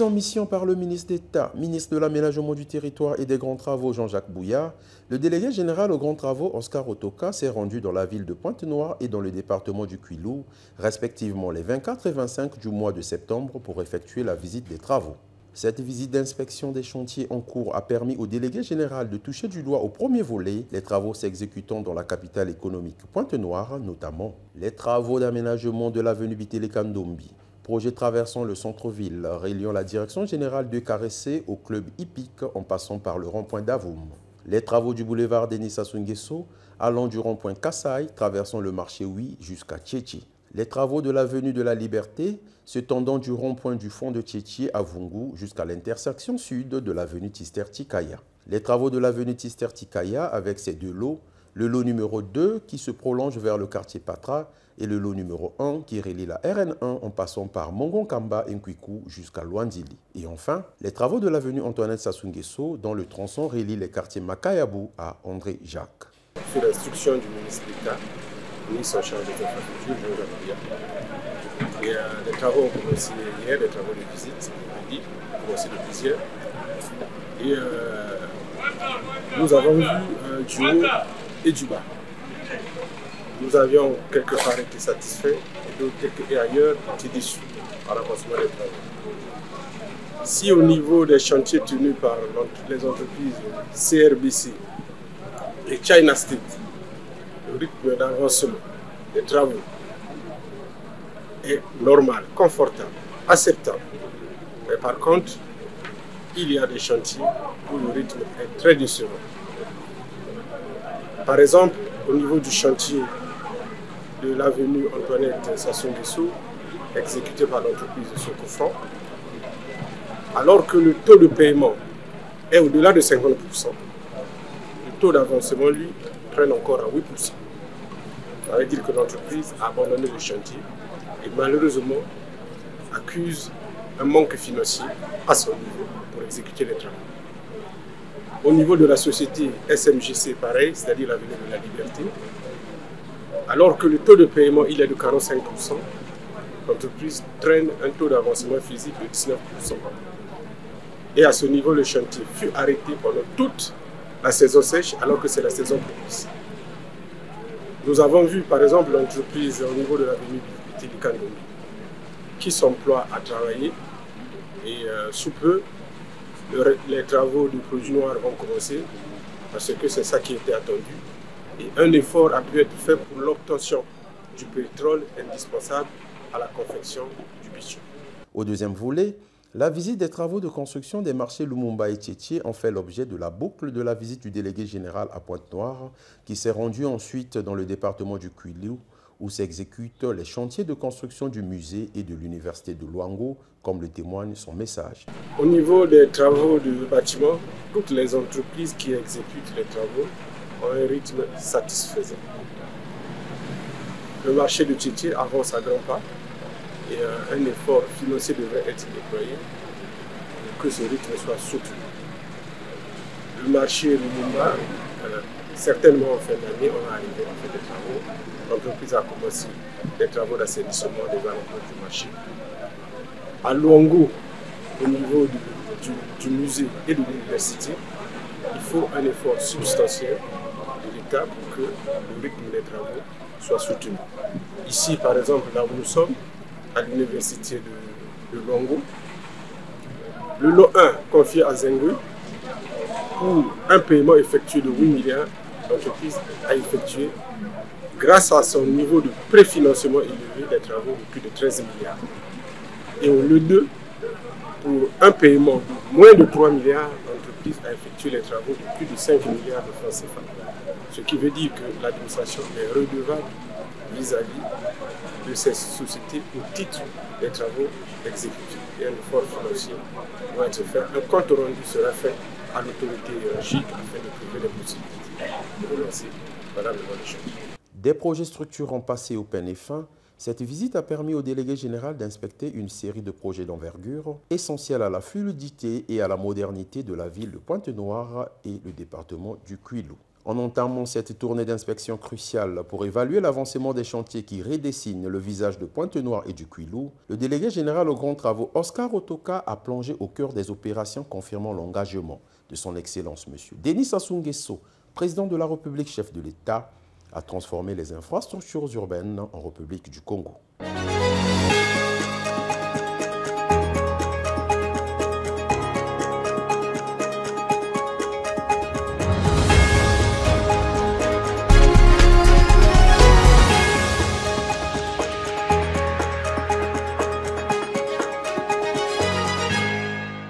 en mission par le ministre d'État, ministre de l'Aménagement du Territoire et des Grands Travaux Jean-Jacques Bouillard, le délégué général aux Grands Travaux Oscar Otoka s'est rendu dans la ville de Pointe-Noire et dans le département du Kwilu, respectivement les 24 et 25 du mois de septembre pour effectuer la visite des travaux. Cette visite d'inspection des chantiers en cours a permis au délégué général de toucher du doigt au premier volet les travaux s'exécutant dans la capitale économique Pointe-Noire, notamment les travaux d'aménagement de l'avenue Bitele Kandombi, projet traversant le centre-ville, reliant la direction générale de Caressé au club hippique en passant par le rond-point d'Avoum. Les travaux du boulevard Denis Sassou Nguesso allant du rond-point Kassai, traversant le marché Oui jusqu'à Tchétché. Les travaux de l'avenue de la Liberté s'étendant du rond-point du fond de Tchétché à Vungu jusqu'à l'intersection sud de l'avenue Tister-Tikaya. Les travaux de l'avenue Tister-Tikaya avec ses deux lots, le lot numéro 2 qui se prolonge vers le quartier Patra et le lot numéro 1 qui relie la RN1 en passant par Mongonkamba et Nkwiku jusqu'à Luandili. Et enfin, les travaux de l'avenue Antoinette Sassou Nguesso dont le tronçon relie les quartiers Makayabou à André Jacques. Sur l'instruction du ministre d'État, ministre en charge des infrastructures, Jean-Jacques Bouillard. Et les travaux ont commencé hier, les travaux de visite, ont commencé depuis hier. Et nous avons vu du haut et du bas. Nous avions quelque part été satisfaits et d'autres et ailleurs été déçus par l'avancement des travaux. Si au niveau des chantiers tenus par les entreprises CRBC et China State, le rythme d'avancement des travaux est normal, confortable, acceptable. Mais par contre, il y a des chantiers où le rythme est très décevant. Par exemple, au niveau du chantier de l'avenue Antoinette Sassou Nguesso, exécuté par l'entreprise Socofran, alors que le taux de paiement est au-delà de 50%, le taux d'avancement, lui, traîne encore à 8%. Ça veut dire que l'entreprise a abandonné le chantier et malheureusement accuse un manque financier à son niveau pour exécuter les travaux. Au niveau de la société SMGC, pareil, c'est-à-dire l'avenue de la Liberté, alors que le taux de paiement il est de 45%, l'entreprise traîne un taux d'avancement physique de 19%. Et à ce niveau, le chantier fut arrêté pendant toute la saison sèche, alors que c'est la saison propice. Nous avons vu par exemple l'entreprise au niveau de l'avenue Bitele Kandombi qui s'emploie à travailler et sous peu, les travaux du projet noir vont commencer parce que c'est ça qui était attendu. Et un effort a pu être fait pour l'obtention du pétrole indispensable à la confection du bitume. Au deuxième volet, la visite des travaux de construction des marchés Lumumba et Tchétché en fait l'objet de la boucle de la visite du délégué général à Pointe-Noire qui s'est rendu ensuite dans le département du Kwilu où s'exécutent les chantiers de construction du musée et de l'université de Luango, comme le témoigne son message. Au niveau des travaux de bâtiment, toutes les entreprises qui exécutent les travaux ont un rythme satisfaisant. Le marché de Tchétché avance à grands pas et un effort financier devrait être déployé pour que ce rythme soit soutenu. Le marché Lumumba, certainement en fin d'année, on va arriver à faire des travaux. L'entreprise a commencé des travaux d'assainissement des alentours du marché. À Luango, au niveau du musée et de l'université, il faut un effort substantiel de l'État pour que le rythme des travaux soit soutenu. Ici, par exemple, là où nous sommes, à l'université de Luango, le lot 1 confié à Zengui, pour un paiement effectué de 8 milliards, l'entreprise a effectué, grâce à son niveau de préfinancement élevé, des travaux de plus de 13 milliards. Et au lieu 2, pour un paiement de moins de 3 milliards, l'entreprise a effectué les travaux de plus de 5 milliards de francs CFA. Ce qui veut dire que l'administration est redevable vis-à-vis de ces sociétés au titre des travaux exécutés. Et un effort financier va être fait. Un compte rendu sera fait à l'autorité hiérarchique afin de trouver les possibilités de relancer valablement les chantiers. Des projets structurants passés au peine et fin, cette visite a permis au délégué général d'inspecter une série de projets d'envergure essentiels à la fluidité et à la modernité de la ville de Pointe-Noire et le département du Kwilu. En entamant cette tournée d'inspection cruciale pour évaluer l'avancement des chantiers qui redessinent le visage de Pointe-Noire et du Kwilu, le délégué général aux grands travaux Oscar Otoka a plongé au cœur des opérations confirmant l'engagement de son Excellence M. Denis Sassou Nguesso, président de la République, chef de l'État, à transformer les infrastructures urbaines en République du Congo.